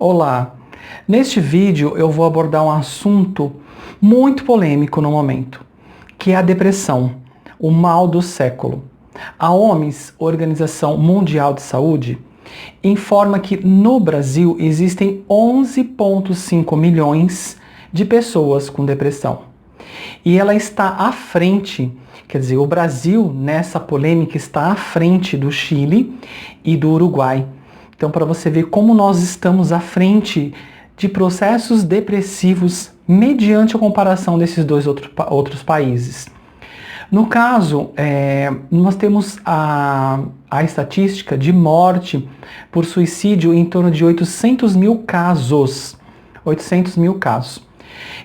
Olá! Neste vídeo eu vou abordar um assunto muito polêmico no momento, que é a depressão, o mal do século. A OMS, Organização Mundial de Saúde, informa que no Brasil existem 11,5 milhões de pessoas com depressão. E ela está à frente, quer dizer, o Brasil nessa polêmica está à frente do Chile e do Uruguai. Então, para você ver como nós estamos à frente de processos depressivos mediante a comparação desses dois outros países. No caso, nós temos a estatística de morte por suicídio em torno de 800 mil casos. 800 mil casos.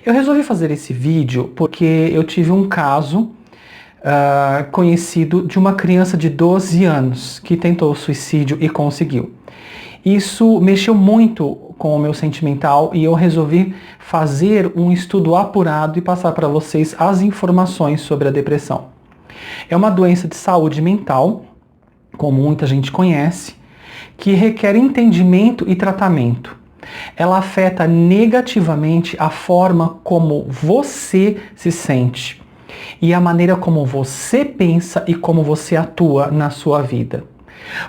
Eu resolvi fazer esse vídeo porque eu tive um caso conhecido de uma criança de 12 anos que tentou suicídio e conseguiu. Isso mexeu muito com o meu sentimental e eu resolvi fazer um estudo apurado e passar para vocês as informações sobre a depressão. É uma doença de saúde mental, como muita gente conhece, que requer entendimento e tratamento. Ela afeta negativamente a forma como você se sente e a maneira como você pensa e como você atua na sua vida,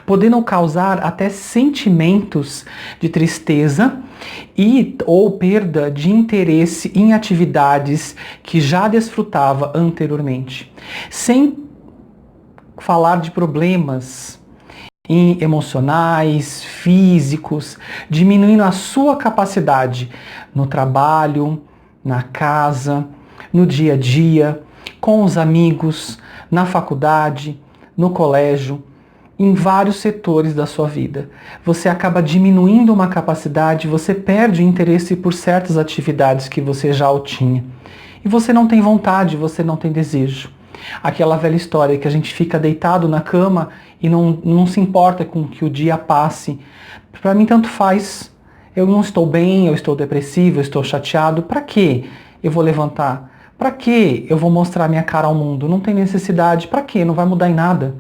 podendo causar até sentimentos de tristeza ou perda de interesse em atividades que já desfrutava anteriormente, sem falar de problemas emocionais, físicos, diminuindo a sua capacidade no trabalho, na casa, no dia a dia, com os amigos, na faculdade, no colégio, em vários setores da sua vida. Você acaba diminuindo uma capacidade, você perde o interesse por certas atividades que você já o tinha. E você não tem vontade, você não tem desejo. Aquela velha história que a gente fica deitado na cama e não se importa com que o dia passe. Para mim tanto faz. Eu não estou bem, eu estou depressivo, eu estou chateado. Para quê eu vou levantar? Para quê eu vou mostrar minha cara ao mundo? Não tem necessidade. Para quê? Não vai mudar em nada.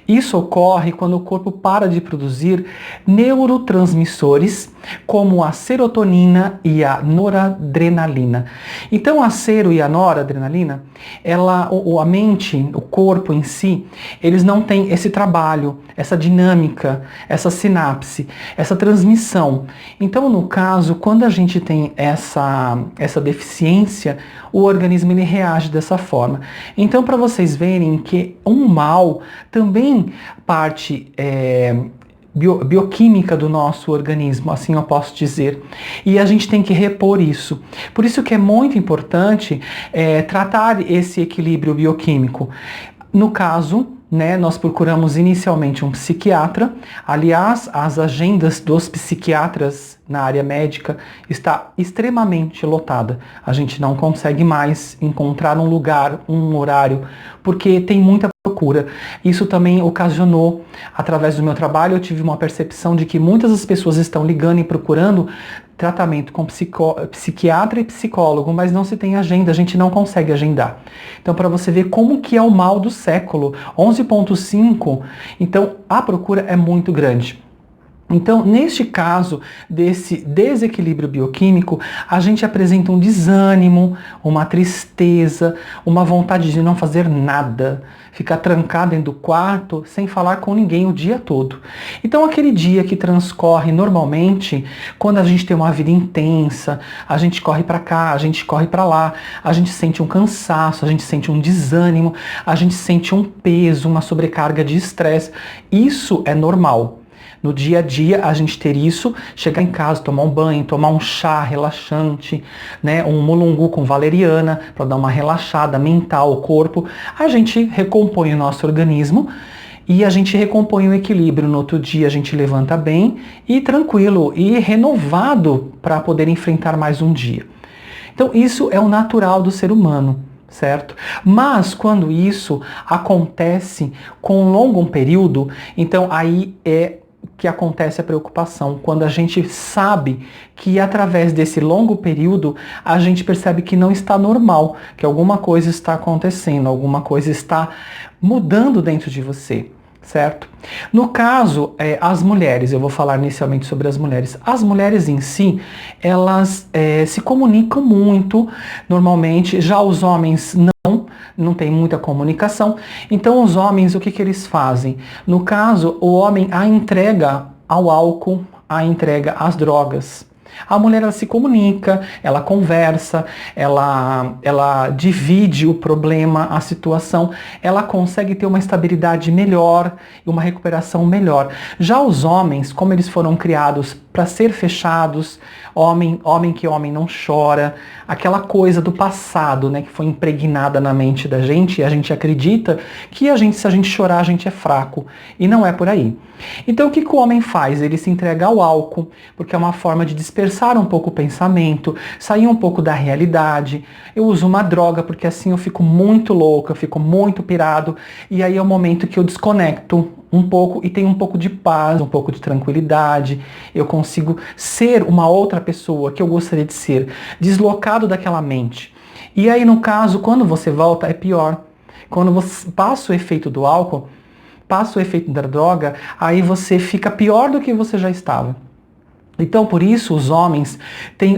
Isso ocorre quando o corpo para de produzir neurotransmissores como a serotonina e a noradrenalina. Então a sero e a noradrenalina, a mente, o corpo em si, eles não têm esse trabalho, essa dinâmica, essa sinapse, essa transmissão. Então no caso, quando a gente tem essa deficiência, o organismo ele reage dessa forma. Então para vocês verem que um mal também parte bioquímica do nosso organismo, assim eu posso dizer, e a gente tem que repor isso. Por isso que é muito importante tratar esse equilíbrio bioquímico. No caso, nós procuramos inicialmente um psiquiatra. Aliás, as agendas dos psiquiatras na área médica está extremamente lotada. A gente não consegue mais encontrar um lugar, um horário, porque tem muita procura. Isso também ocasionou, através do meu trabalho, eu tive uma percepção de que muitas das pessoas estão ligando e procurando tratamento com psiquiatra e psicólogo, mas não se tem agenda, a gente não consegue agendar. Então, para você ver como que é o mal do século, 11,5, então a procura é muito grande. Então, neste caso desse desequilíbrio bioquímico, a gente apresenta um desânimo, uma tristeza, uma vontade de não fazer nada, ficar trancado dentro do quarto sem falar com ninguém o dia todo. Então, aquele dia que transcorre normalmente, quando a gente tem uma vida intensa, a gente corre para cá, a gente corre para lá, a gente sente um cansaço, a gente sente um desânimo, a gente sente um peso, uma sobrecarga de estresse. Isso é normal. No dia a dia, a gente ter isso, chegar em casa, tomar um banho, tomar um chá relaxante, um mulungu com valeriana, para dar uma relaxada mental ao corpo, a gente recompõe o nosso organismo e a gente recompõe o equilíbrio. No outro dia, a gente levanta bem e tranquilo e renovado para poder enfrentar mais um dia. Então, isso é o natural do ser humano. Certo? Mas quando isso acontece com um longo período, então aí é que acontece a preocupação, quando a gente sabe que através desse longo período a gente percebe que não está normal, que alguma coisa está acontecendo, alguma coisa está mudando dentro de você, certo? No caso, as mulheres, eu vou falar inicialmente sobre as mulheres. As mulheres em si, elas se comunicam muito, normalmente, já os homens não tem muita comunicação. Então os homens, o que que eles fazem? No caso, o homem a entrega ao álcool, a entrega às drogas. A mulher, ela se comunica, ela conversa, ela divide o problema, a situação, ela consegue ter uma estabilidade melhor e uma recuperação melhor. Já os homens, como eles foram criados para ser fechados, homem que homem não chora, aquela coisa do passado, né, que foi impregnada na mente da gente, e a gente acredita que se a gente chorar, a gente é fraco. E não é por aí. Então o que o homem faz? Ele se entrega ao álcool, porque é uma forma de dispersar um pouco o pensamento, sair um pouco da realidade. Eu uso uma droga, porque assim eu fico muito louco, eu fico muito pirado, e aí é o momento que eu desconecto um pouco e tenho um pouco de paz, um pouco de tranquilidade. Eu consigo ser uma outra pessoa que eu gostaria de ser, deslocado daquela mente. E aí, no caso, quando você volta, é pior. Quando você passa o efeito do álcool, passa o efeito da droga, aí você fica pior do que você já estava. Então, por isso, os homens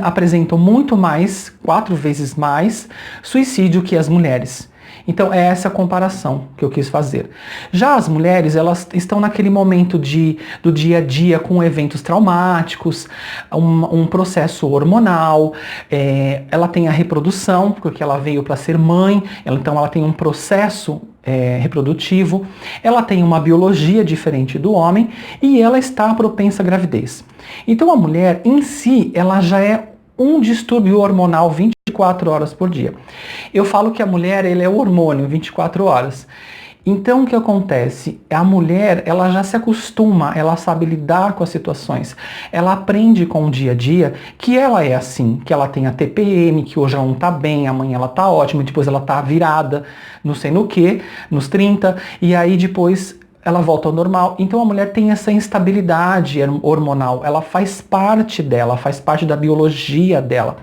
apresentam muito mais, 4 vezes mais, suicídio que as mulheres. Então, é essa a comparação que eu quis fazer. Já as mulheres, elas estão naquele momento do dia a dia com eventos traumáticos, um processo hormonal, ela tem a reprodução, porque ela veio para ser mãe, então ela tem um processo reprodutivo, ela tem uma biologia diferente do homem e ela está propensa à gravidez. Então, a mulher em si, ela já é um distúrbio hormonal 24 horas por dia. Eu falo que a mulher, ele é o hormônio 24 horas. Então o que acontece? A mulher, ela já se acostuma, ela sabe lidar com as situações. Ela aprende com o dia a dia que ela é assim, que ela tem a TPM, que hoje ela não tá bem, amanhã ela tá ótima, depois ela tá virada, não sei no que, nos 30, e aí depois ela volta ao normal. Então a mulher tem essa instabilidade hormonal, ela faz parte dela, faz parte da biologia dela.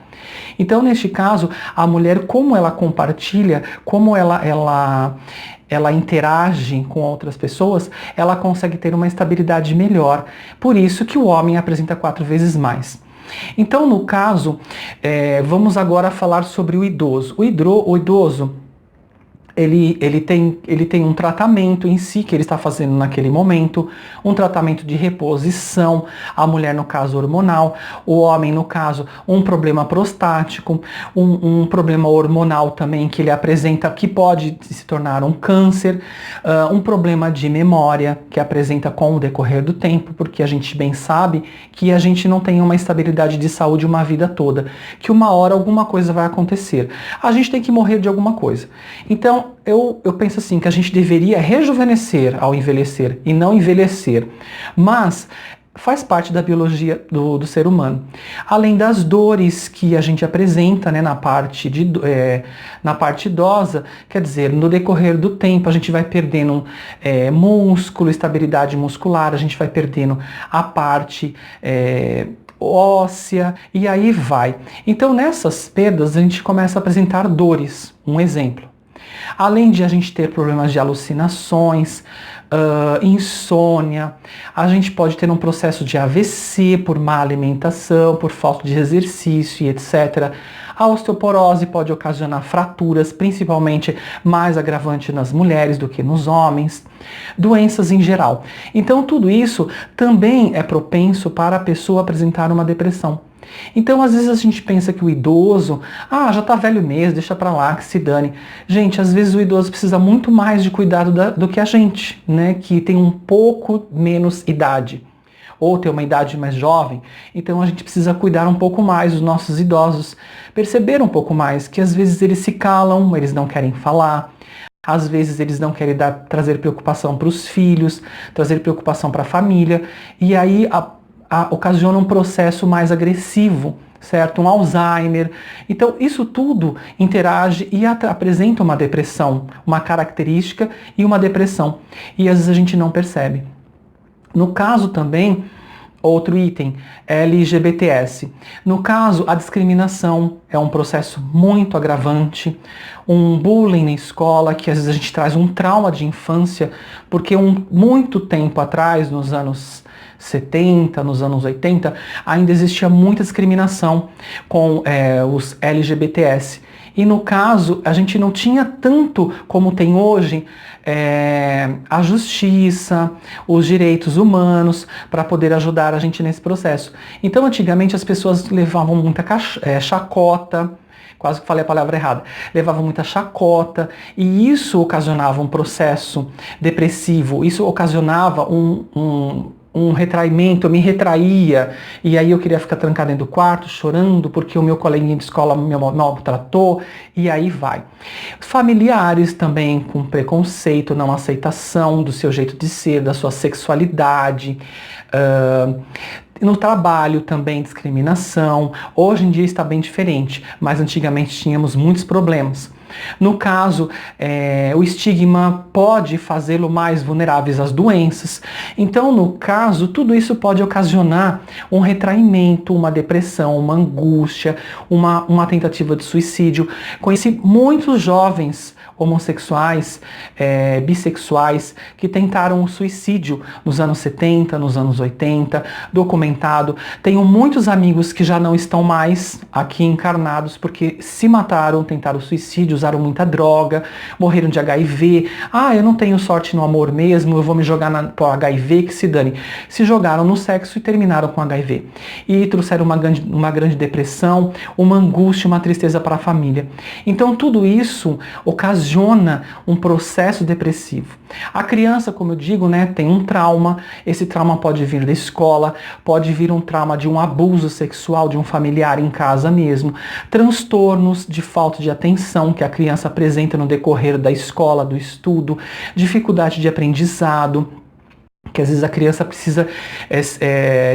Então, neste caso, a mulher, como ela compartilha, como ela interage com outras pessoas, ela consegue ter uma estabilidade melhor. Por isso que o homem apresenta 4 vezes mais. Então, no caso, vamos agora falar sobre o idoso. O idoso, ele tem um tratamento em si que ele está fazendo naquele momento, um tratamento de reposição, a mulher no caso hormonal, o homem no caso um problema prostático, um problema hormonal também que ele apresenta que pode se tornar um câncer, um problema de memória que apresenta com o decorrer do tempo, porque a gente bem sabe que a gente não tem uma estabilidade de saúde uma vida toda, que uma hora alguma coisa vai acontecer. A gente tem que morrer de alguma coisa. Então, eu penso assim, que a gente deveria rejuvenescer ao envelhecer e não envelhecer. Mas faz parte da biologia do ser humano. Além das dores que a gente apresenta, né, na parte idosa, quer dizer, no decorrer do tempo a gente vai perdendo músculo, estabilidade muscular, a gente vai perdendo a parte óssea e aí vai. Então nessas perdas a gente começa a apresentar dores. Um exemplo. Além de a gente ter problemas de alucinações, insônia, a gente pode ter um processo de AVC por má alimentação, por falta de exercício e etc. A osteoporose pode ocasionar fraturas, principalmente mais agravante nas mulheres do que nos homens, doenças em geral. Então tudo isso também é propenso para a pessoa apresentar uma depressão. Então, às vezes a gente pensa que o idoso, já tá velho mesmo, deixa pra lá, que se dane. Gente, às vezes o idoso precisa muito mais de cuidado do que a gente, né, que tem um pouco menos idade, ou tem uma idade mais jovem. Então a gente precisa cuidar um pouco mais dos nossos idosos, perceber um pouco mais que às vezes eles se calam, eles não querem falar. Às vezes eles não querem trazer preocupação para os filhos, trazer preocupação para a família, e aí ocasiona um processo mais agressivo, certo? Um Alzheimer. Então, isso tudo interage e apresenta uma depressão, uma característica e uma depressão. E às vezes a gente não percebe. No caso também, Outro item, LGBTS. No caso, a discriminação é um processo muito agravante, um bullying na escola, que às vezes a gente traz um trauma de infância, porque muito tempo atrás, nos anos 70, nos anos 80, ainda existia muita discriminação com os LGBTS. E no caso, a gente não tinha tanto como tem hoje a justiça, os direitos humanos para poder ajudar a gente nesse processo. Então, antigamente as pessoas levavam muita chacota, quase que falei a palavra errada, levavam muita chacota, e isso ocasionava um processo depressivo, isso ocasionava um retraimento, eu me retraía, e aí eu queria ficar trancada dentro do quarto, chorando, porque o meu coleguinha de escola me maltratou, e aí vai. Familiares também com preconceito, não aceitação do seu jeito de ser, da sua sexualidade, no trabalho também discriminação. Hoje em dia está bem diferente, mas antigamente tínhamos muitos problemas. No caso, o estigma pode fazê-lo mais vulneráveis às doenças. Então, no caso, tudo isso pode ocasionar um retraimento, uma depressão, uma angústia, uma tentativa de suicídio. Conheci muitos jovens homossexuais, bissexuais, que tentaram o suicídio nos anos 70, nos anos 80, documentado. Tenho muitos amigos que já não estão mais aqui encarnados porque se mataram, tentaram suicídio, usaram muita droga, morreram de HIV. Eu não tenho sorte no amor mesmo, eu vou me jogar pro HIV, que se dane. Se jogaram no sexo e terminaram com HIV. E trouxeram uma grande depressão, uma angústia, uma tristeza para a família. Então tudo isso ocasiona um processo depressivo. A criança, como eu digo, tem um trauma. Esse trauma pode vir da escola, pode vir um trauma de um abuso sexual de um familiar em casa mesmo, transtornos de falta de atenção que a criança apresenta no decorrer da escola, do estudo, dificuldade de aprendizado, que às vezes a criança precisa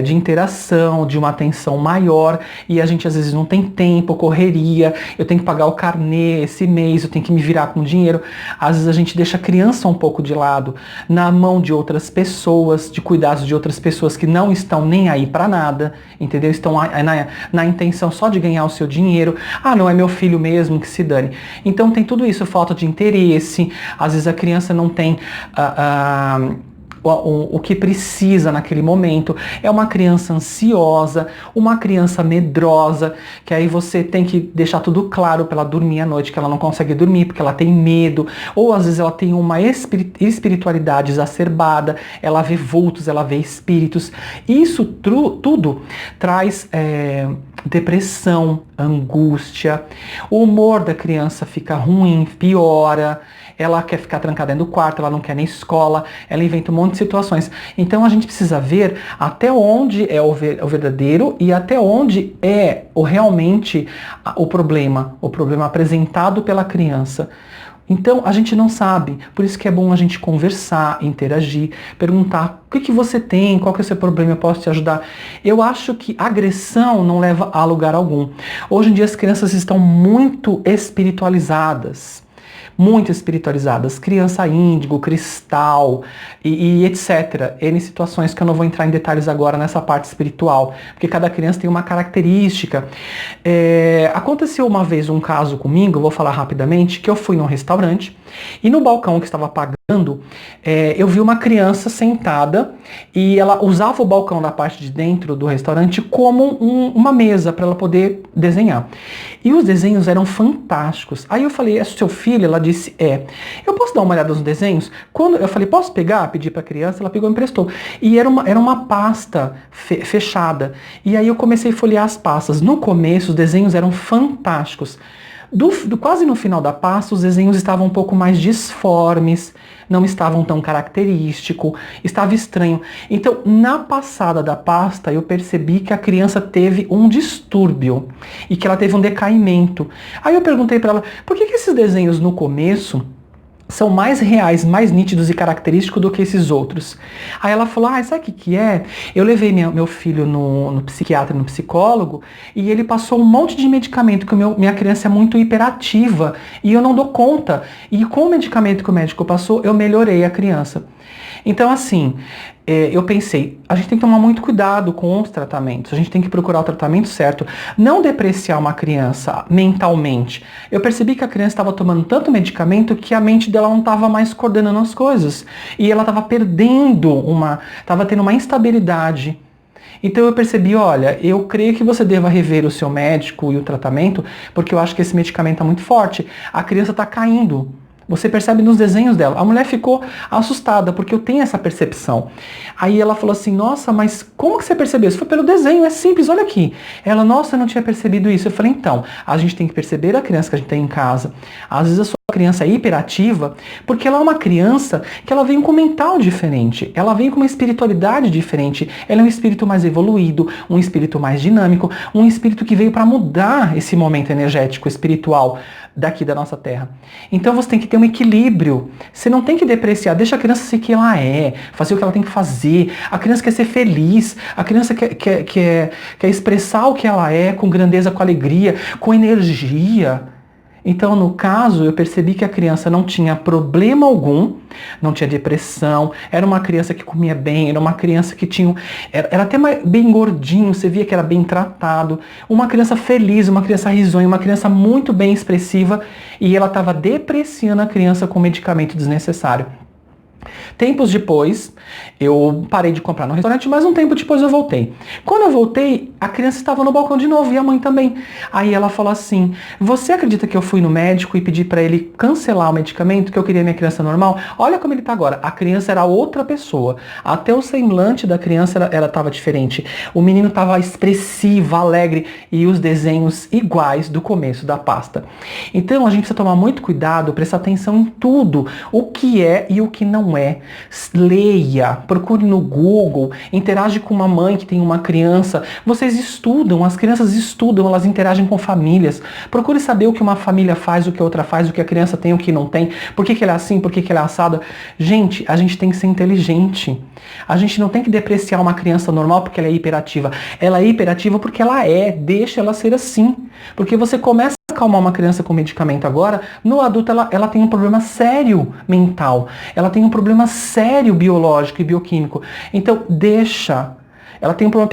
de interação, de uma atenção maior, e a gente às vezes não tem tempo, correria, eu tenho que pagar o carnê esse mês, eu tenho que me virar com dinheiro. Às vezes a gente deixa a criança um pouco de lado, na mão de outras pessoas, de cuidados de outras pessoas que não estão nem aí para nada, entendeu? Estão na intenção só de ganhar o seu dinheiro. Não é meu filho mesmo, que se dane. Então tem tudo isso, falta de interesse, às vezes a criança não tem o que precisa naquele momento. É uma criança ansiosa, uma criança medrosa, que aí você tem que deixar tudo claro para ela dormir à noite, que ela não consegue dormir porque ela tem medo, ou às vezes ela tem uma espiritualidade exacerbada, ela vê vultos, ela vê espíritos. Isso tudo traz depressão, angústia, o humor da criança fica ruim, piora, ela quer ficar trancada dentro do quarto, ela não quer nem escola, ela inventa um monte de situações. Então a gente precisa ver até onde é o verdadeiro e até onde é realmente o problema apresentado pela criança. Então a gente não sabe, por isso que é bom a gente conversar, interagir, perguntar o que você tem, qual que é o seu problema, eu posso te ajudar. Eu acho que agressão não leva a lugar algum. Hoje em dia as crianças estão muito espiritualizadas. Muito espiritualizadas, criança índigo, cristal e etc. N situações que eu não vou entrar em detalhes agora nessa parte espiritual, porque cada criança tem uma característica. Aconteceu uma vez um caso comigo, eu vou falar rapidamente, que eu fui num restaurante e no balcão que estava pagando, eu vi uma criança sentada e ela usava o balcão da parte de dentro do restaurante como uma mesa para ela poder desenhar. E os desenhos eram fantásticos. Aí eu falei, é seu filho? Ela disse, eu posso dar uma olhada nos desenhos? Quando eu falei, posso pegar? Pedi pra criança, ela pegou e emprestou. E era uma pasta fechada. E aí eu comecei a folhear as pastas. No começo, os desenhos eram fantásticos. Quase no final da pasta, os desenhos estavam um pouco mais disformes, não estavam tão característicos, estava estranho. Então, na passada da pasta, eu percebi que a criança teve um distúrbio e que ela teve um decaimento. Aí eu perguntei para ela, por que esses desenhos no começo são mais reais, mais nítidos e característicos do que esses outros? Aí ela falou, sabe o que é? Eu levei meu filho no psiquiatra, no psicólogo, e ele passou um monte de medicamento, que minha criança é muito hiperativa, e eu não dou conta. E com o medicamento que o médico passou, eu melhorei a criança. Então, assim, eu pensei, a gente tem que tomar muito cuidado com os tratamentos, a gente tem que procurar o tratamento certo, não depreciar uma criança mentalmente. Eu percebi que a criança estava tomando tanto medicamento que a mente dela não estava mais coordenando as coisas, e ela estava estava tendo uma instabilidade. Então eu percebi, olha, eu creio que você deva rever o seu médico e o tratamento, porque eu acho que esse medicamento está muito forte. A criança está caindo. Você percebe nos desenhos dela. A mulher ficou assustada, porque eu tenho essa percepção. Aí ela falou assim, nossa, mas como que você percebeu isso? Foi pelo desenho, é simples, olha aqui. Ela, nossa, eu não tinha percebido isso. Eu falei, então, a gente tem que perceber a criança que a gente tem em casa. Às vezes a sua criança é hiperativa, porque ela é uma criança que ela vem com um mental diferente, ela vem com uma espiritualidade diferente, ela é um espírito mais evoluído, um espírito mais dinâmico, um espírito que veio para mudar esse momento energético, espiritual daqui da nossa Terra. Então você tem que ter um equilíbrio, você não tem que depreciar, deixa a criança ser quem ela é, fazer o que ela tem que fazer, a criança quer ser feliz, a criança quer expressar o que ela é, com grandeza, com alegria, com energia. Então, no caso, eu percebi que a criança não tinha problema algum, não tinha depressão, era uma criança que comia bem, era uma criança que tinha... Era até bem gordinho, você via que era bem tratado, uma criança feliz, uma criança risonha, uma criança muito bem expressiva, e ela estava depreciando a criança com medicamento desnecessário. Tempos depois, eu parei de comprar no restaurante, mas um tempo depois eu voltei. Quando eu voltei, a criança estava no balcão de novo e a mãe também. Aí ela falou assim, você acredita que eu fui no médico e pedi para ele cancelar o medicamento, que eu queria minha criança normal? Olha como ele tá agora. A criança era outra pessoa. Até o semblante da criança ela estava diferente. O menino estava expressivo, alegre e os desenhos iguais do começo da pasta. Então a gente precisa tomar muito cuidado, prestar atenção em tudo, o que é e o que não é. Leia, procure no Google, interage com uma mãe que tem uma criança. Vocês estudam, as crianças estudam, elas interagem com famílias. Procure saber o que uma família faz, o que a outra faz, o que a criança tem, o que não tem, por que ela é assim, por que ela é assada. Gente, a gente tem que ser inteligente. A gente não tem que depreciar uma criança normal porque ela é hiperativa. Ela é hiperativa porque ela é, deixa ela ser assim. Porque você começa a acalmar uma criança com medicamento agora, no adulto ela tem um problema sério mental, ela tem um problema sério biológico e bioquímico. Então deixa, ela tem um problema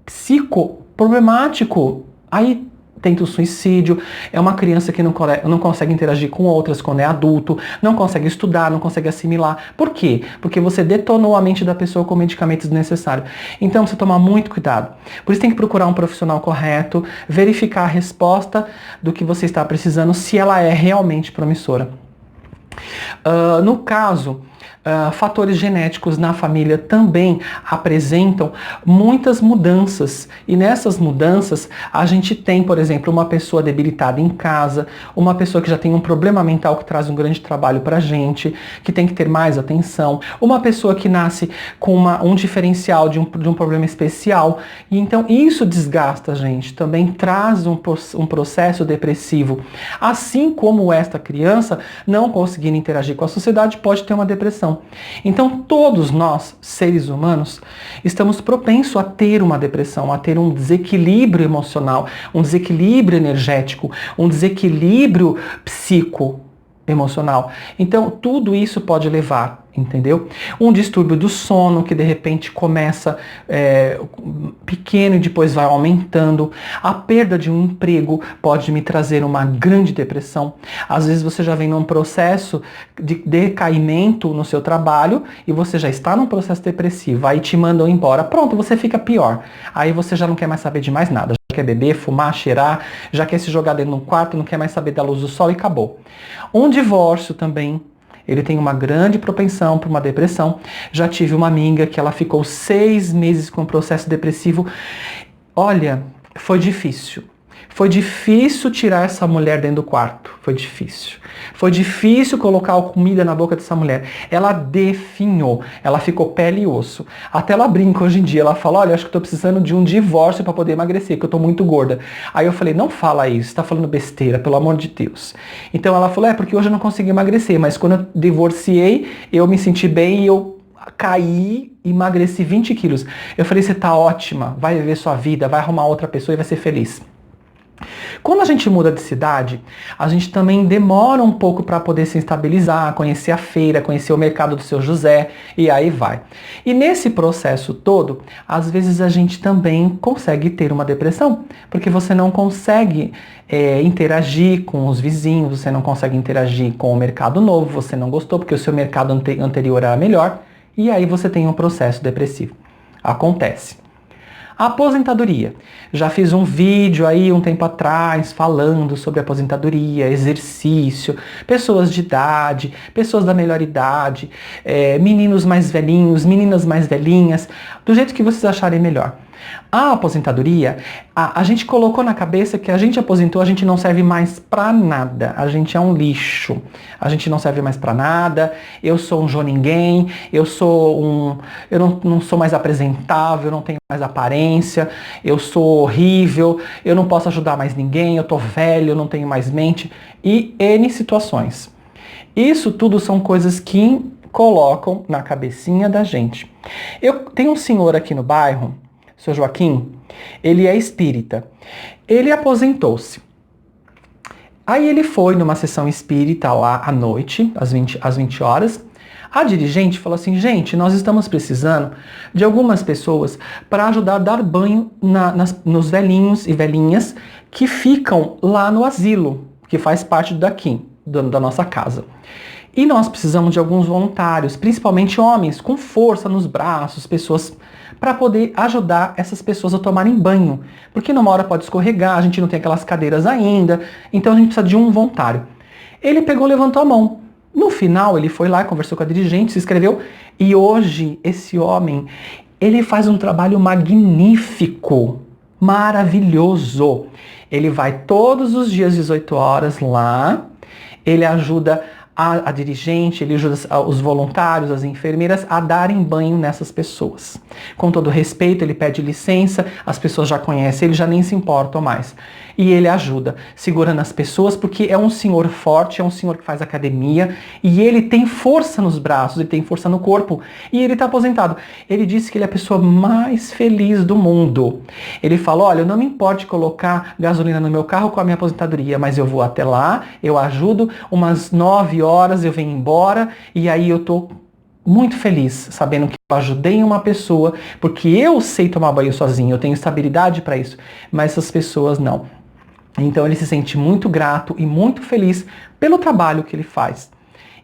psico problemático, aí tenta o suicídio, é uma criança que não consegue interagir com outras quando é adulto, não consegue estudar, não consegue assimilar. Por quê? Porque você detonou a mente da pessoa com medicamentos desnecessários. Então você tomar muito cuidado. Por isso tem que procurar um profissional correto, verificar a resposta do que você está precisando, se ela é realmente promissora. No caso, fatores genéticos na família também apresentam muitas mudanças. E nessas mudanças, a gente tem, por exemplo, uma pessoa debilitada em casa, uma pessoa que já tem um problema mental que traz um grande trabalho pra gente, que tem que ter mais atenção, uma pessoa que nasce com um diferencial de um problema especial. E então isso desgasta a gente, também traz um processo depressivo. Assim como esta criança, não conseguindo interagir com a sociedade, pode ter uma depressão. Então todos nós, seres humanos, estamos propensos a ter uma depressão, a ter um desequilíbrio emocional, um desequilíbrio energético, um desequilíbrio psicoemocional. Então tudo isso pode levar, entendeu? Um distúrbio do sono que de repente começa pequeno e depois vai aumentando. A perda de um emprego pode me trazer uma grande depressão. Às vezes você já vem num processo de decaimento no seu trabalho e você já está num processo depressivo. Aí te mandam embora. Pronto, você fica pior. Aí você já não quer mais saber de mais nada. Já quer beber, fumar, cheirar, já quer se jogar dentro de um quarto, não quer mais saber da luz do sol e acabou. Um divórcio também. Ele tem uma grande propensão para uma depressão. Já tive uma amiga que ela ficou 6 meses com um processo depressivo. Olha, foi difícil. Foi difícil tirar essa mulher dentro do quarto. Foi difícil. Foi difícil colocar a comida na boca dessa mulher. Ela definhou. Ela ficou pele e osso. Até ela brinca hoje em dia. Ela fala, olha, acho que eu tô precisando de um divórcio para poder emagrecer, que eu tô muito gorda. Aí eu falei, não fala isso, você tá falando besteira, pelo amor de Deus. Então ela falou, porque hoje eu não consegui emagrecer, mas quando eu divorciei, eu me senti bem e eu caí, emagreci 20 quilos. Eu falei, você tá ótima, vai viver sua vida, vai arrumar outra pessoa e vai ser feliz. Quando a gente muda de cidade, a gente também demora um pouco para poder se estabilizar, conhecer a feira, conhecer o mercado do seu José e aí vai. E nesse processo todo, às vezes a gente também consegue ter uma depressão, porque você não consegue interagir com os vizinhos, você não consegue interagir com o mercado novo, você não gostou porque o seu mercado anterior era melhor e aí você tem um processo depressivo. Acontece. A aposentadoria. Já fiz um vídeo aí um tempo atrás falando sobre aposentadoria, exercício, pessoas de idade, pessoas da melhor idade, meninos mais velhinhos, meninas mais velhinhas, do jeito que vocês acharem melhor. A aposentadoria, a gente colocou na cabeça que a gente aposentou, a gente não serve mais pra nada. A gente é um lixo. A gente não serve mais pra nada. Eu sou um João Ninguém. Eu não sou mais apresentável, eu não tenho mais aparência. Eu sou horrível. Eu não posso ajudar mais ninguém. Eu tô velho, eu não tenho mais mente. E N situações. Isso tudo são coisas que colocam na cabecinha da gente. Eu tenho um senhor aqui no bairro, seu Joaquim, ele é espírita. Ele aposentou-se. Aí ele foi numa sessão espírita lá à noite, às 20 horas. A dirigente falou assim, gente, nós estamos precisando de algumas pessoas para ajudar a dar banho nos velhinhos e velhinhas que ficam lá no asilo, que faz parte daqui, da nossa casa. E nós precisamos de alguns voluntários, principalmente homens, com força nos braços, pessoas para poder ajudar essas pessoas a tomarem banho. Porque numa hora pode escorregar, a gente não tem aquelas cadeiras ainda, então a gente precisa de um voluntário. Ele pegou, levantou a mão. No final, ele foi lá, conversou com a dirigente, se inscreveu, e hoje esse homem, ele faz um trabalho magnífico, maravilhoso. Ele vai todos os dias, 18 horas lá, ele ajuda a dirigente, ele ajuda os voluntários, as enfermeiras a darem banho nessas pessoas. Com todo respeito, ele pede licença, as pessoas já conhecem, ele já nem se importam mais. E ele ajuda, segurando as pessoas, porque é um senhor forte, é um senhor que faz academia, e ele tem força nos braços, ele tem força no corpo, e ele está aposentado. Ele disse que ele é a pessoa mais feliz do mundo. Ele falou, olha, eu não me importo de colocar gasolina no meu carro com a minha aposentadoria, mas eu vou até lá, eu ajudo, umas 9 horas eu venho embora, e aí eu tô muito feliz sabendo que eu ajudei uma pessoa, porque eu sei tomar banho sozinho, eu tenho estabilidade para isso, mas essas pessoas não. Então ele se sente muito grato e muito feliz pelo trabalho que ele faz.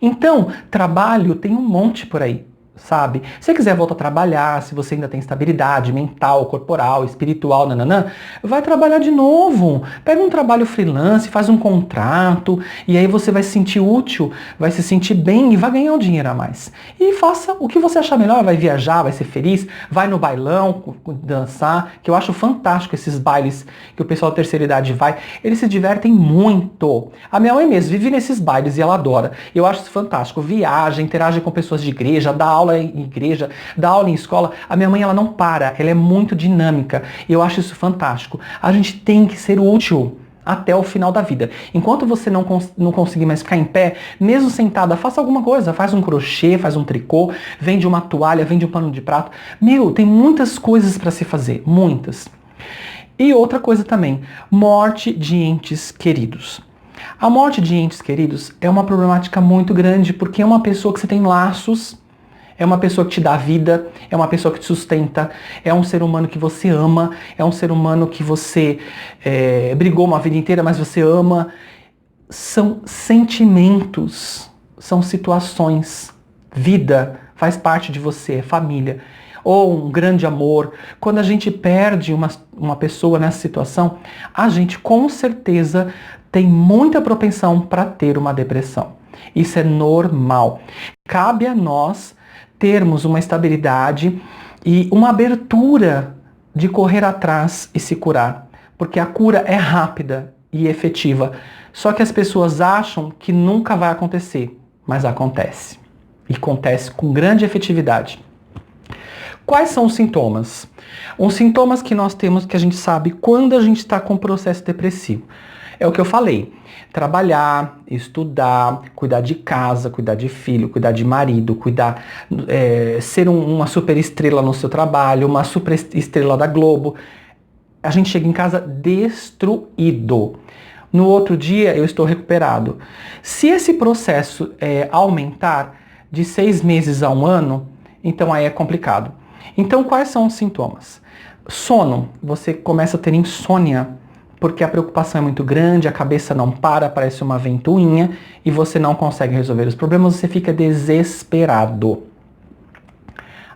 Então, trabalho tem um monte por aí, sabe? Se você quiser voltar a trabalhar, se você ainda tem estabilidade mental, corporal, espiritual, nananã, vai trabalhar de novo. Pega um trabalho freelance, faz um contrato, e aí você vai se sentir útil, vai se sentir bem e vai ganhar um dinheiro a mais. E faça o que você achar melhor, vai viajar, vai ser feliz, vai no bailão, dançar, que eu acho fantástico esses bailes que o pessoal da terceira idade vai. Eles se divertem muito. A minha mãe mesmo vive nesses bailes e ela adora. Eu acho isso fantástico. Viaja, interage com pessoas de igreja, dá aula em igreja, dá aula em escola. A minha mãe, ela não para, ela é muito dinâmica. E eu acho isso fantástico. A gente tem que ser útil até o final da vida. Enquanto você não conseguir mais ficar em pé, mesmo sentada, faça alguma coisa. Faz um crochê, faz um tricô, vende uma toalha, vende um pano de prato. Meu, tem muitas coisas para se fazer, muitas. E outra coisa também, morte de entes queridos. A morte de entes queridos é uma problemática muito grande, porque é uma pessoa que você tem laços, é uma pessoa que te dá vida, é uma pessoa que te sustenta, é um ser humano que você ama, é um ser humano que você brigou uma vida inteira, mas você ama. São sentimentos, são situações. Vida faz parte de você, é família. Ou um grande amor. Quando a gente perde uma pessoa nessa situação, a gente com certeza tem muita propensão para ter uma depressão. Isso é normal. Cabe a nós termos uma estabilidade e uma abertura de correr atrás e se curar. Porque a cura é rápida e efetiva. Só que as pessoas acham que nunca vai acontecer, mas acontece. E acontece com grande efetividade. Quais são os sintomas? Os sintomas que nós temos que a gente sabe quando a gente está com um processo depressivo. É o que eu falei. Trabalhar, estudar, cuidar de casa, cuidar de filho, cuidar de marido, ser uma super estrela no seu trabalho, uma super estrela da Globo. a gente chega em casa destruído. No outro dia eu estou recuperado. Se esse processo aumentar de 6 meses a 1 ano, então aí é complicado. Então quais são os sintomas? Sono, você começa a ter insônia, porque a preocupação é muito grande, a cabeça não para, parece uma ventoinha, e você não consegue resolver os problemas, você fica desesperado.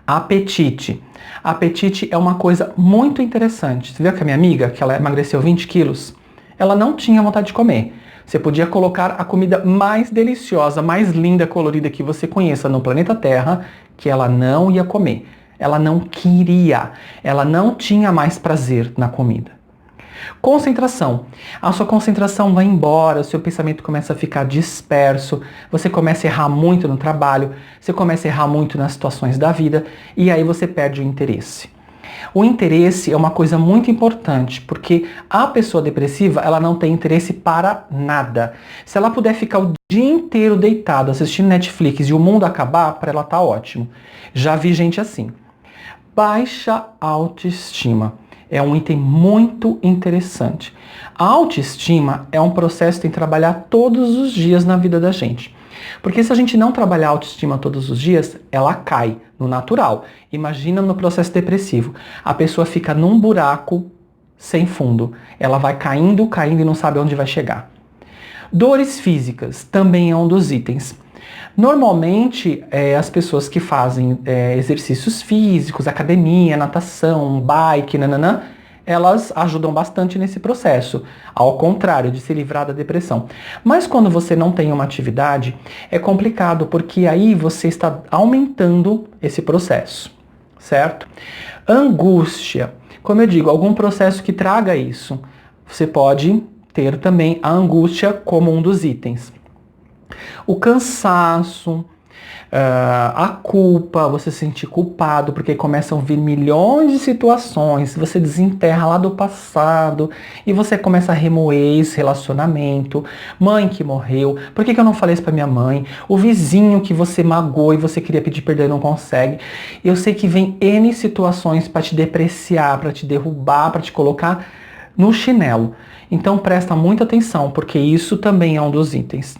Apetite. Apetite é uma coisa muito interessante. Você viu que a minha amiga, que ela emagreceu 20 quilos, ela não tinha vontade de comer. Você podia colocar a comida mais deliciosa, mais linda, colorida que você conheça no planeta Terra, que ela não ia comer. Ela não queria. Ela não tinha mais prazer na comida. Concentração. A sua concentração vai embora, o seu pensamento começa a ficar disperso, você começa a errar muito no trabalho, você começa a errar muito nas situações da vida e aí você perde o interesse. O interesse é uma coisa muito importante, porque a pessoa depressiva, ela não tem interesse para nada. Se ela puder ficar o dia inteiro deitada assistindo Netflix e o mundo acabar, para ela tá ótimo. Já vi gente assim. Baixa autoestima. É um item muito interessante. A autoestima é um processo que tem que trabalhar todos os dias na vida da gente. Porque se a gente não trabalhar a autoestima todos os dias, ela cai no natural. Imagina no processo depressivo. A pessoa fica num buraco sem fundo. Ela vai caindo, caindo e não sabe onde vai chegar. Dores físicas também é um dos itens. Normalmente, as pessoas que fazem exercícios físicos, academia, natação, bike, nananã, elas ajudam bastante nesse processo, ao contrário de se livrar da depressão. Mas quando você não tem uma atividade, é complicado, porque aí você está aumentando esse processo, certo? Angústia. Como eu digo, algum processo que traga isso. Você pode ter também a angústia como um dos itens. O cansaço, a culpa, você se sentir culpado, porque começam a vir milhões de situações, você desenterra lá do passado e você começa a remoer esse relacionamento, mãe que morreu, por que eu não falei isso pra minha mãe, o vizinho que você magoou e você queria pedir perdão e não consegue. Eu sei que vem N situações para te depreciar, para te derrubar, para te colocar no chinelo. Então presta muita atenção, porque isso também é um dos itens.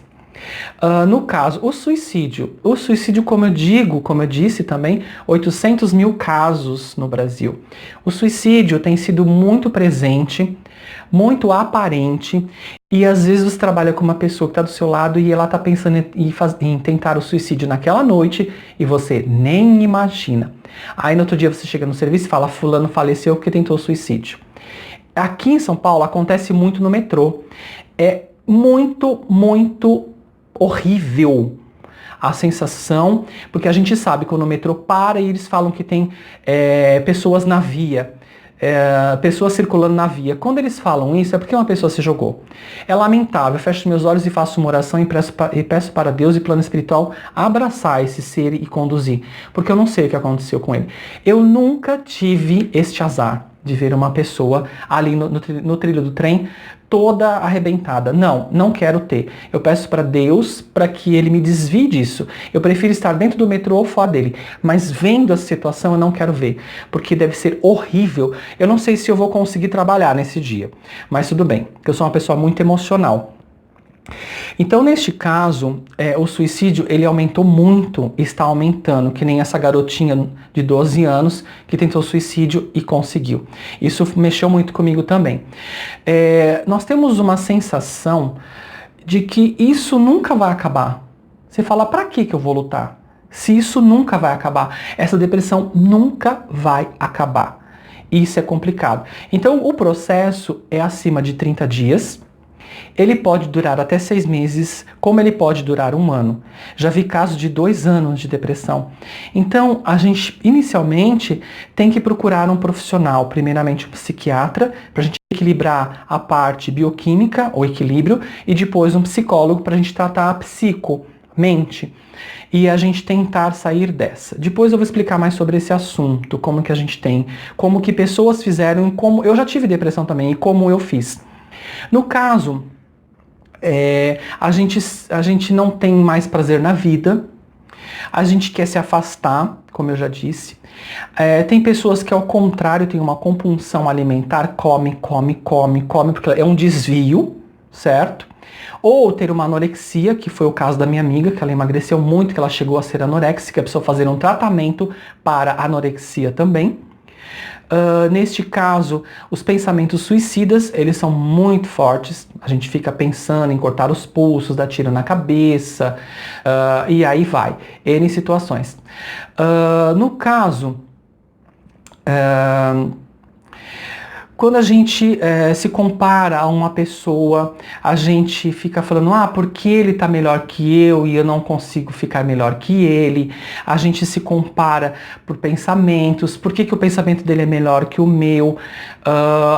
No caso, o suicídio, como eu disse também, 800 mil casos no Brasil. O suicídio tem sido muito presente, muito aparente, e às vezes você trabalha com uma pessoa que está do seu lado e ela está pensando em tentar o suicídio naquela noite e você nem imagina. Aí no outro dia você chega no serviço e fala, fulano faleceu porque tentou suicídio. Aqui em São Paulo acontece muito no metrô. É muito, muito horrível a sensação, porque a gente sabe quando o metrô para e eles falam que tem pessoas na via, pessoas circulando na via. Quando eles falam isso é porque uma pessoa se jogou. É lamentável, eu fecho meus olhos e faço uma oração e peço para Deus e plano espiritual abraçar esse ser e conduzir, porque eu não sei o que aconteceu com ele. Eu nunca tive este azar de ver uma pessoa ali no trilho do trem toda arrebentada. Não quero ter. Eu peço para Deus para que ele me desvie disso. Eu prefiro estar dentro do metrô ou fora dele. Mas vendo a situação eu não quero ver, porque deve ser horrível. Eu não sei se eu vou conseguir trabalhar nesse dia, mas tudo bem, porque eu sou uma pessoa muito emocional. Então, neste caso, o suicídio ele aumentou muito, está aumentando, que nem essa garotinha de 12 anos que tentou suicídio e conseguiu. Isso mexeu muito comigo também. Nós temos uma sensação de que isso nunca vai acabar. Você fala, pra que eu vou lutar? Se isso nunca vai acabar, essa depressão nunca vai acabar. Isso é complicado. Então, o processo é acima de 30 dias. Ele pode durar até 6 meses, como ele pode durar 1 ano. Já vi casos de 2 anos de depressão. Então, a gente, inicialmente, tem que procurar um profissional, primeiramente um psiquiatra, para a gente equilibrar a parte bioquímica, o equilíbrio, e depois um psicólogo para a gente tratar a mente. E a gente tentar sair dessa. Depois eu vou explicar mais sobre esse assunto, como que a gente tem, como que pessoas fizeram, como eu já tive depressão também, e como eu fiz. No caso, a gente não tem mais prazer na vida, A gente quer se afastar, como eu já disse. Tem pessoas que, ao contrário, têm uma compulsão alimentar, come, porque é um desvio, certo? Ou ter uma anorexia, que foi o caso da minha amiga, que ela emagreceu muito, que ela chegou a ser anoréxica, precisou fazer um tratamento para anorexia também. Neste caso, os pensamentos suicidas, eles são muito fortes. A gente fica pensando em cortar os pulsos, dar tiro na cabeça, e aí vai, N situações. No caso, quando a gente se compara a uma pessoa, a gente fica falando, porque ele tá melhor que eu e eu não consigo ficar melhor que ele. A gente se compara por pensamentos, por que o pensamento dele é melhor que o meu?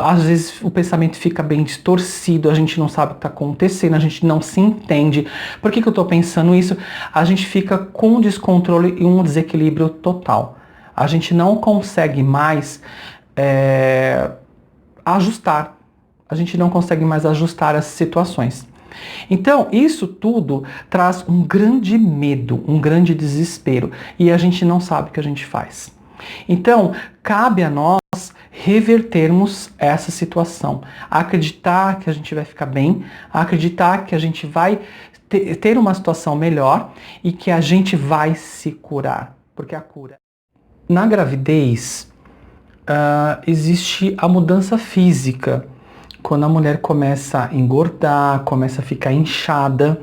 Às vezes o pensamento fica bem distorcido, a gente não sabe o que tá acontecendo, a gente não se entende. Por que eu tô pensando isso? A gente fica com um descontrole e um desequilíbrio total. A gente não consegue mais ajustar. A gente não consegue mais ajustar as situações. Então, isso tudo traz um grande medo, um grande desespero, e a gente não sabe o que a gente faz. Então, cabe a nós revertermos essa situação, acreditar que a gente vai ficar bem, acreditar que a gente vai ter uma situação melhor e que a gente vai se curar, porque a cura. Na gravidez, existe a mudança física, quando a mulher começa a engordar, começa a ficar inchada,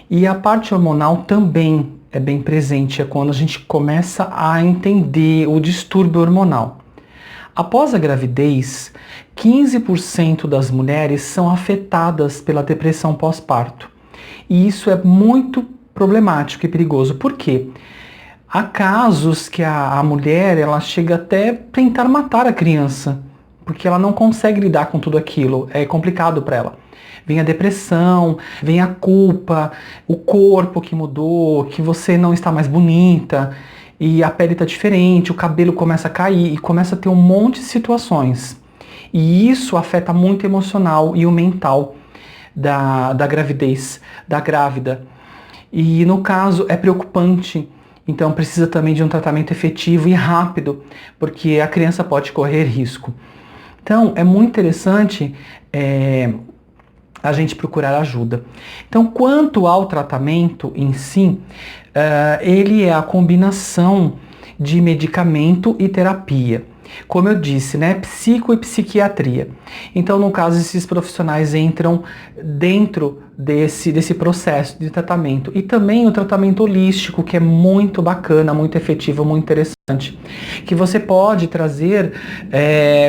e a parte hormonal também é bem presente, é quando a gente começa a entender o distúrbio hormonal. Após a gravidez, 15% das mulheres são afetadas pela depressão pós-parto, e isso é muito problemático e perigoso. Por quê? Há casos que a mulher, ela chega até tentar matar a criança, porque ela não consegue lidar com tudo aquilo, é complicado para ela. Vem a depressão, vem a culpa, o corpo que mudou, que você não está mais bonita, e a pele está diferente, o cabelo começa a cair, e começa a ter um monte de situações. E isso afeta muito o emocional e o mental da gravidez, da grávida. E no caso é preocupante. Então precisa também de um tratamento efetivo e rápido, porque a criança pode correr risco. Então é muito interessante a gente procurar ajuda. Então, quanto ao tratamento em si, ele é a combinação de medicamento e terapia. Como eu disse, né, psico e psiquiatria. Então, no caso, esses profissionais entram dentro desse processo de tratamento. E também o tratamento holístico, que é muito bacana, muito efetivo, muito interessante. Que você pode trazer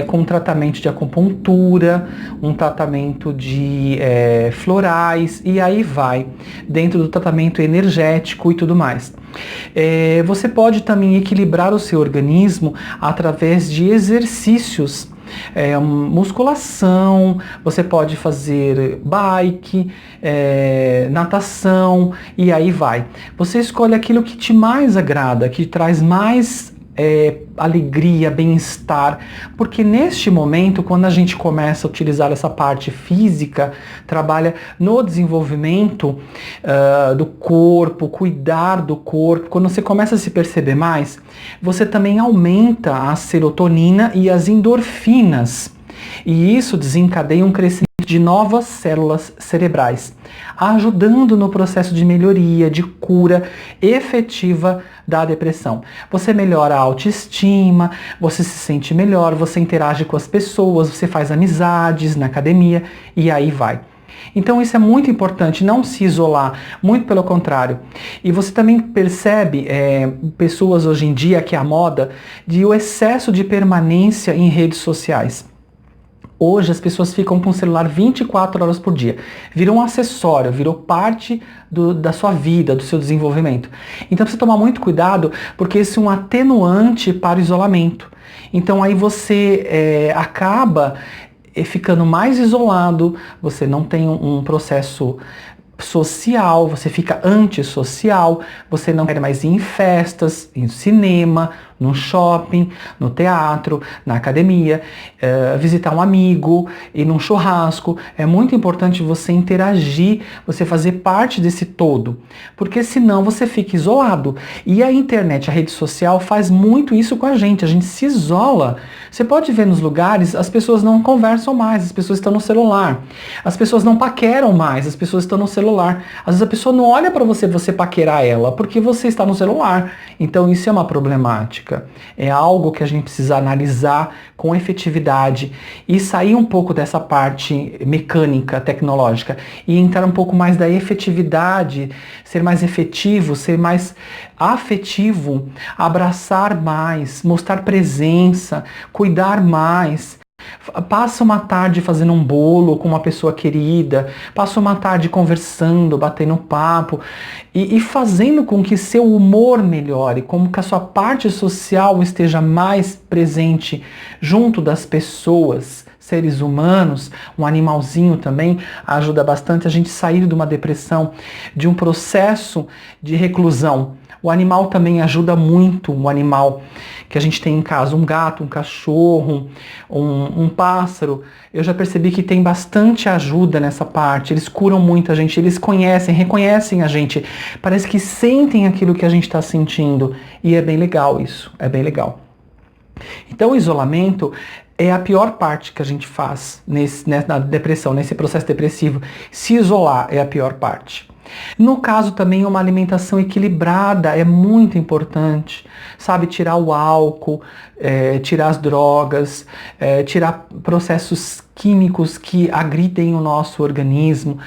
com um tratamento de acupuntura, um tratamento de florais, e aí vai, dentro do tratamento energético e tudo mais. Você pode também equilibrar o seu organismo através de exercícios, musculação, você pode fazer bike, natação, e aí vai. Você escolhe aquilo que te mais agrada, que traz mais alegria, bem-estar, porque neste momento, quando a gente começa a utilizar essa parte física, trabalha no desenvolvimento do corpo, cuidar do corpo, quando você começa a se perceber mais, você também aumenta a serotonina e as endorfinas, e isso desencadeia um crescimento de novas células cerebrais, ajudando no processo de melhoria, de cura efetiva da depressão. Você melhora a autoestima, você se sente melhor, você interage com as pessoas, você faz amizades na academia e aí vai. Então isso é muito importante, não se isolar, muito pelo contrário. E você também percebe pessoas hoje em dia, que é a moda, de o excesso de permanência em redes sociais. Hoje as pessoas ficam com o celular 24 horas por dia. Virou um acessório, virou parte da sua vida, do seu desenvolvimento. Então precisa tomar muito cuidado, porque isso é um atenuante para o isolamento. Então aí você acaba ficando mais isolado, você não tem um processo social, você fica antissocial, você não quer mais ir em festas, em cinema, no shopping, no teatro, na academia, visitar um amigo, ir num churrasco. É muito importante você interagir, você fazer parte desse todo, porque senão você fica isolado. E a internet, a rede social faz muito isso com a gente se isola. Você pode ver nos lugares, as pessoas não conversam mais, as pessoas estão no celular. As pessoas não paqueram mais, as pessoas estão no celular. Às vezes a pessoa não olha para você paquerar ela, porque você está no celular. Então isso é uma problemática. É algo que a gente precisa analisar com efetividade e sair um pouco dessa parte mecânica, tecnológica, e entrar um pouco mais da efetividade, ser mais efetivo, ser mais afetivo, abraçar mais, mostrar presença, cuidar mais. Passa uma tarde fazendo um bolo com uma pessoa querida, passa uma tarde conversando, batendo papo e fazendo com que seu humor melhore, como que a sua parte social esteja mais presente junto das pessoas, seres humanos. Um animalzinho também ajuda bastante a gente sair de uma depressão, de um processo de reclusão. O animal também ajuda muito, um animal que a gente tem em casa, um gato, um cachorro, um pássaro. Eu já percebi que tem bastante ajuda nessa parte, eles curam muito a gente, eles conhecem, reconhecem a gente, parece que sentem aquilo que a gente está sentindo, e é bem legal isso, é bem legal. Então o isolamento é a pior parte que a gente faz na depressão, nesse processo depressivo. Se isolar é a pior parte. No caso também, uma alimentação equilibrada é muito importante, sabe? Tirar o álcool, tirar as drogas, tirar processos químicos que agridem o nosso organismo,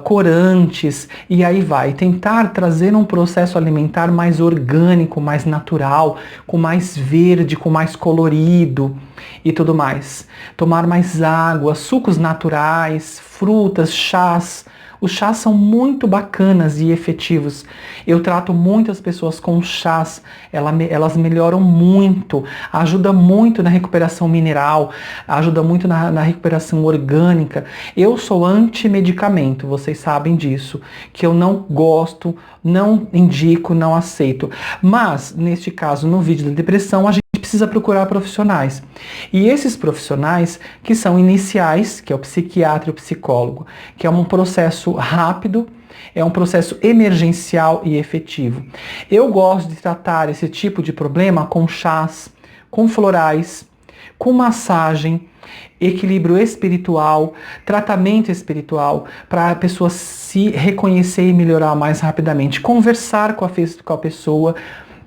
corantes, e aí vai. Tentar trazer um processo alimentar mais orgânico, mais natural, com mais verde, com mais colorido e tudo mais. Tomar mais água, sucos naturais, frutas, chás. Os chás são muito bacanas e efetivos. Eu trato muitas pessoas com chás, elas melhoram muito, ajuda muito na recuperação mineral, ajuda muito na recuperação orgânica. Eu sou anti-medicamento, vocês sabem disso, que eu não gosto, não indico, não aceito. Mas, neste caso, no vídeo da depressão, a gente precisa procurar profissionais. E esses profissionais que são iniciais, que é o psiquiatra e o psicólogo, que é um processo rápido, é um processo emergencial e efetivo. Eu gosto de tratar esse tipo de problema com chás, com florais, com massagem, equilíbrio espiritual, tratamento espiritual, para a pessoa se reconhecer e melhorar mais rapidamente. Conversar com a pessoa,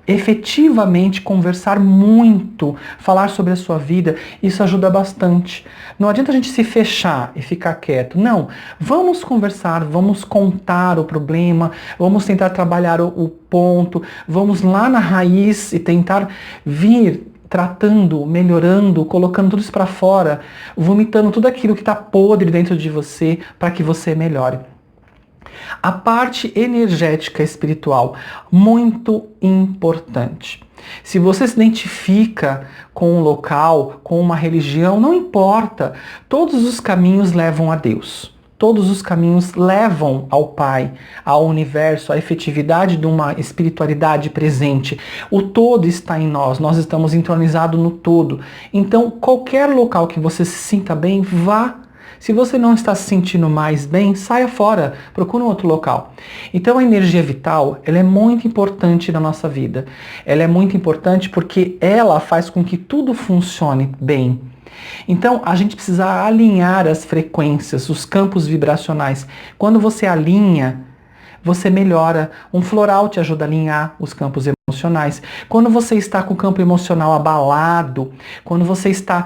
efetivamente conversar muito, falar sobre a sua vida, isso ajuda bastante. Não adianta a gente se fechar e ficar quieto. Não, vamos conversar, vamos contar o problema, vamos tentar trabalhar o ponto, vamos lá na raiz e tentar vir tratando, melhorando, colocando tudo isso para fora, vomitando tudo aquilo que está podre dentro de você para que você melhore. A parte energética espiritual, muito importante. Se você se identifica com um local, com uma religião, não importa. Todos os caminhos levam a Deus. Todos os caminhos levam ao Pai, ao universo, à efetividade de uma espiritualidade presente. O todo está em nós, nós estamos entronizados no todo. Então, qualquer local que você se sinta bem, vá. Se você não está se sentindo mais bem, saia fora, procure um outro local. Então a energia vital, ela é muito importante na nossa vida. Ela é muito importante porque ela faz com que tudo funcione bem. Então a gente precisa alinhar as frequências, os campos vibracionais. Quando você alinha, você melhora. Um floral te ajuda a alinhar os campos emocionais. Quando você está com o campo emocional abalado, quando você está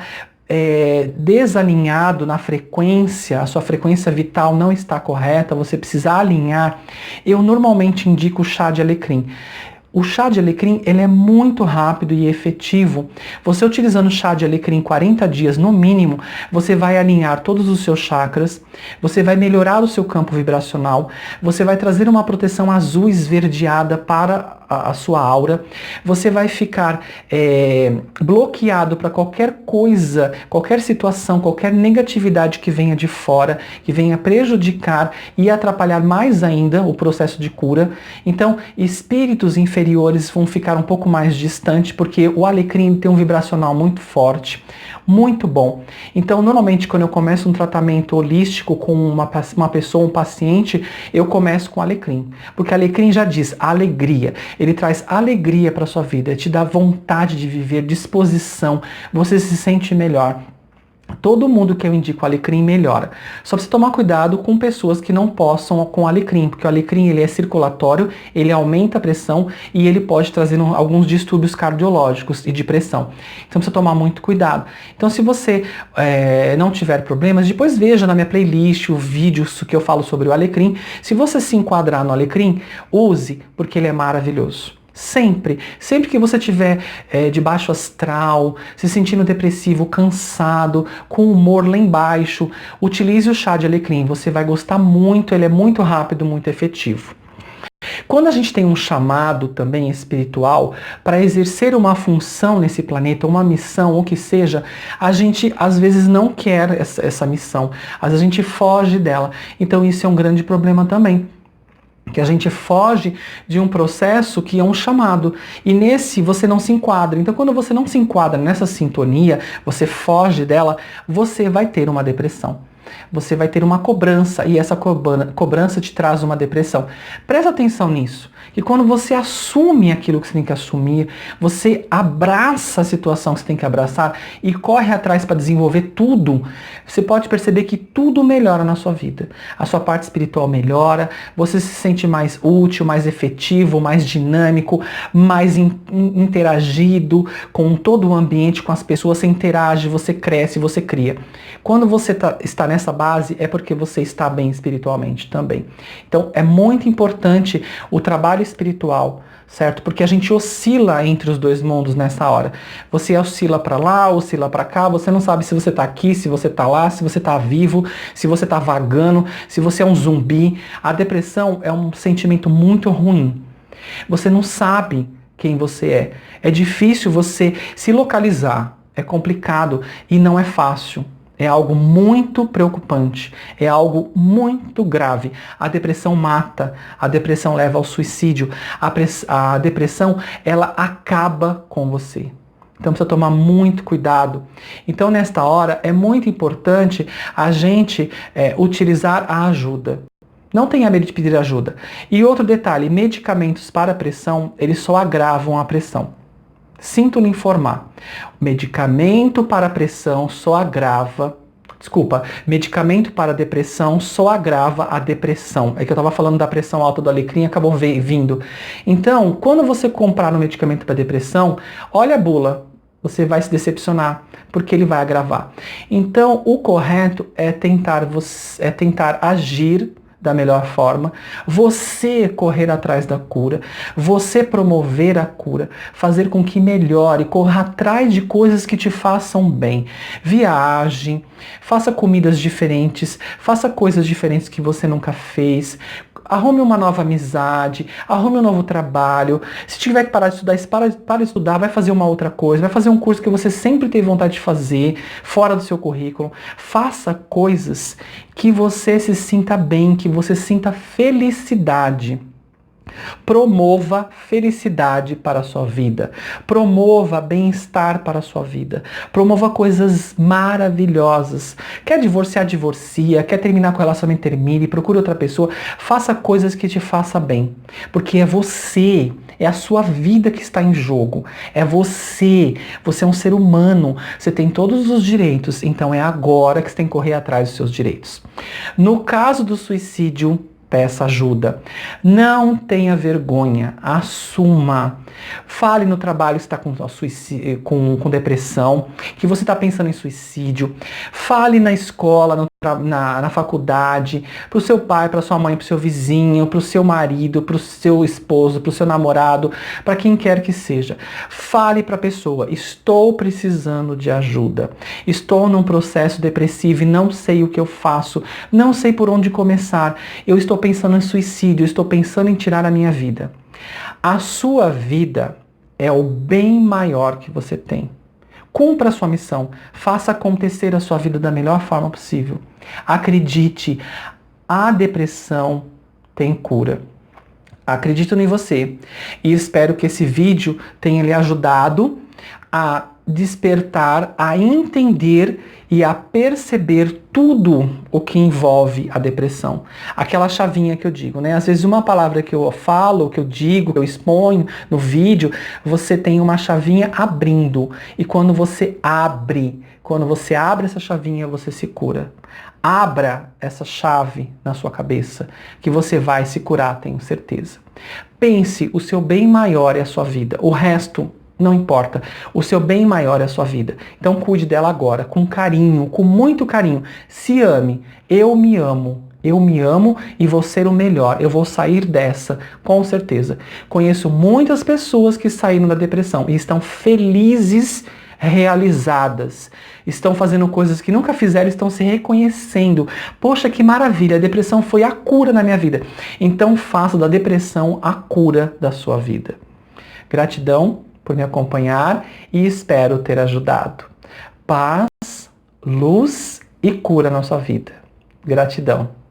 desalinhado na frequência, a sua frequência vital não está correta, você precisa alinhar, eu normalmente indico o chá de alecrim. O chá de alecrim, ele é muito rápido e efetivo. Você utilizando o chá de alecrim 40 dias no mínimo, você vai alinhar todos os seus chakras, você vai melhorar o seu campo vibracional, você vai trazer uma proteção azul esverdeada para a sua aura, você vai ficar bloqueado para qualquer coisa, qualquer situação, qualquer negatividade que venha de fora, que venha prejudicar e atrapalhar mais ainda o processo de cura. Então, espíritos inferiores vão ficar um pouco mais distantes, porque o alecrim tem um vibracional muito forte, muito bom. Então, normalmente, quando eu começo um tratamento holístico com uma pessoa, um paciente, eu começo com alecrim. Porque alecrim já diz alegria. Ele traz alegria para sua vida, te dá vontade de viver, disposição, você se sente melhor. Todo mundo que eu indico alecrim melhora. Só precisa tomar cuidado com pessoas que não possam com alecrim, porque o alecrim ele é circulatório, ele aumenta a pressão e ele pode trazer alguns distúrbios cardiológicos e de pressão. Então precisa tomar muito cuidado. Então se você não tiver problemas, depois veja na minha playlist o vídeo que eu falo sobre o alecrim. Se você se enquadrar no alecrim, use, porque ele é maravilhoso. Sempre que você estiver de baixo astral, se sentindo depressivo, cansado, com o humor lá embaixo, utilize o chá de alecrim, você vai gostar muito, ele é muito rápido, muito efetivo. Quando a gente tem um chamado também espiritual para exercer uma função nesse planeta, uma missão, ou que seja, a gente às vezes não quer essa missão, às vezes a gente foge dela, então isso é um grande problema também. Que a gente foge de um processo que é um chamado. E nesse você não se enquadra. Então quando você não se enquadra nessa sintonia, você foge dela, você vai ter uma depressão. Você vai ter uma cobrança e essa cobrança te traz uma depressão. Presta atenção nisso. Que quando você assume aquilo que você tem que assumir, você abraça a situação que você tem que abraçar e corre atrás para desenvolver tudo, você pode perceber que tudo melhora na sua vida. A sua parte espiritual melhora, você se sente mais útil, mais efetivo, mais dinâmico, mais interagido com todo o ambiente, com as pessoas, você interage, você cresce, você cria. Quando você está nessa base, é porque você está bem espiritualmente também. Então, é muito importante o trabalho espiritual, certo? Porque a gente oscila entre os dois mundos nessa hora. Você oscila para lá, oscila para cá, você não sabe se você tá aqui, se você tá lá, se você tá vivo, se você tá vagando, se você é um zumbi. A depressão é um sentimento muito ruim. Você não sabe quem você é. É difícil você se localizar, é complicado e não é fácil. É algo muito preocupante, é algo muito grave. A depressão mata, a depressão leva ao suicídio, a depressão, ela acaba com você. Então precisa tomar muito cuidado. Então nesta hora é muito importante a gente utilizar a ajuda. Não tenha medo de pedir ajuda. E outro detalhe, medicamentos para a pressão, eles só agravam a pressão. Sinto lhe informar. Medicamento para pressão só agrava. Desculpa, medicamento para depressão só agrava a depressão. É que eu estava falando da pressão alta do alecrim, acabou vindo. Então, quando você comprar um medicamento para depressão, olha a bula. Você vai se decepcionar, porque ele vai agravar. Então, o correto é tentar agir da melhor forma, você correr atrás da cura, você promover a cura, fazer com que melhore, corra atrás de coisas que te façam bem. Viaje, faça comidas diferentes, faça coisas diferentes que você nunca fez, arrume uma nova amizade, arrume um novo trabalho. Se tiver que parar de estudar, para de estudar, vai fazer uma outra coisa, vai fazer um curso que você sempre teve vontade de fazer, fora do seu currículo. Faça coisas que você se sinta bem, que você sinta felicidade. Promova felicidade para a sua vida. Promova bem-estar para a sua vida. Promova coisas maravilhosas. Quer divorciar, divorcia. Quer terminar com o relacionamento, termine. Procure outra pessoa. Faça coisas que te façam bem. Porque é você, é a sua vida que está em jogo. É você. Você é um ser humano. Você tem todos os direitos. Então é agora que você tem que correr atrás dos seus direitos. No caso do suicídio, peça ajuda. Não tenha vergonha. Assuma. Fale no trabalho que está com depressão, que você está pensando em suicídio. Fale na escola, na faculdade, para o seu pai, para sua mãe, para o seu vizinho, para o seu marido, para o seu esposo, para o seu namorado, para quem quer que seja. Fale para a pessoa: estou precisando de ajuda. Estou num processo depressivo e não sei o que eu faço. Não sei por onde começar. Eu estou pensando em suicídio, estou pensando em tirar a minha vida. A sua vida é o bem maior que você tem. Cumpra a sua missão. Faça acontecer a sua vida da melhor forma possível. Acredite, a depressão tem cura. Acredito em você e espero que esse vídeo tenha lhe ajudado a despertar, a entender e a perceber tudo o que envolve a depressão. Aquela chavinha que eu digo, né? Às vezes uma palavra que eu falo, que eu digo, que eu exponho no vídeo, você tem uma chavinha abrindo. E quando você abre essa chavinha, você se cura. Abra essa chave na sua cabeça, que você vai se curar, tenho certeza. Pense, o seu bem maior é a sua vida. O resto não importa. O seu bem maior é a sua vida. Então cuide dela agora, com carinho, com muito carinho. Se ame. Eu me amo. Eu me amo e vou ser o melhor. Eu vou sair dessa, com certeza. Conheço muitas pessoas que saíram da depressão e estão felizes, realizadas. Estão fazendo coisas que nunca fizeram, estão se reconhecendo. Poxa, que maravilha, a depressão foi a cura na minha vida. Então faça da depressão a cura da sua vida. Gratidão por me acompanhar e espero ter ajudado. Paz, luz e cura na sua vida. Gratidão.